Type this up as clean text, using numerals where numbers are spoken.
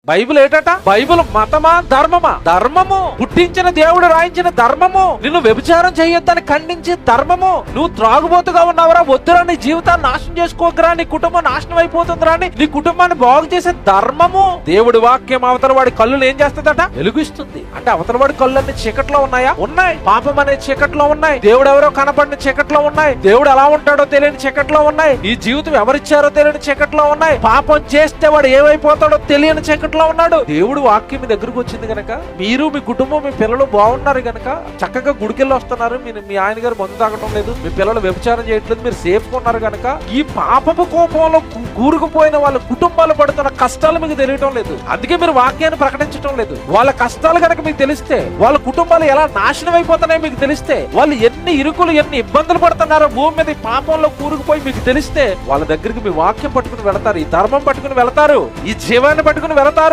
Bible ఏటట? Bible మతమా ధర్మమా? ధర్మము. పుట్టించిన దేవుడు రాయించిన ధర్మము. నిన్ను వ్యభిచారం చేయొద్దని ఖండించే ధర్మము. నువ్వు త్రాగుబోతుగా ఉన్నావరా, వద్దురా, నీ జీవితాన్ని నాశనం చేసుకోకరా, నీ కుటుంబం నాశనం అయిపోతుందిరా అని నీ కుటుంబాన్ని బాగు చేసే ధర్మము. దేవుడి వాక్యం అవతల వాడి కళ్ళు ఏం చేస్తుందట? వెలుగిస్తుంది. అంటే అవతల వాడి కళ్ళు అన్ని చీకట్లో ఉన్నాయా? ఉన్నాయి. పాపం అనే చీకట్లో ఉన్నాయి. దేవుడు ఎవరో కనపడిన చీకట్లో ఉన్నాయి. దేవుడు ఎలా ఉంటాడో తెలియని చీకట్లో ఉన్నాయి. ఈ జీవితం ఎవరిచ్చారో తెలియని చీకట్లో ఉన్నాయి. పాపం చేస్తే వాడు ఏమైపోతాడో తెలియని చీకట్లో ఉన్నాడు. దేవుడు వాక్యం మీ దగ్గరకు వచ్చింది గనక, మీరు మీ కుటుంబం మీ పిల్లలు బాగున్నారు గనక చక్కగా గుడికెళ్ళి వస్తున్నారు. మీ ఆయన గారు మందు తాగటం లేదు, మీ పిల్లలు వ్యభిచారం చేయట్లేదు, మీరు సేఫ్ గా ఉన్నారు గనక ఈ పాపపు కోపంలో కూరుకుపోయిన వాళ్ళ కుటుంబాలు పడుతున్న కష్టాలు మీకు తెలియటం లేదు. అందుకే మీరు వాక్యాన్ని ప్రకటించడం లేదు. వాళ్ళ కష్టాలు కనుక మీకు తెలిస్తే, వాళ్ళ కుటుంబాలు ఎలా నాశనం అయిపోతున్నాయో మీకు తెలిస్తే, వాళ్ళు ఎన్ని ఇరుకులు ఎన్ని ఇబ్బందులు పడుతున్నారో భూమి మీద ఈ పాపంలో కూరుకుపోయి మీకు తెలిస్తే, వాళ్ళ దగ్గరికి మీ వాక్యం పట్టుకుని వెళతారు, ఈ ధర్మం పట్టుకుని వెళతారు, ఈ జీవాన్ని పట్టుకుని వెళతారు.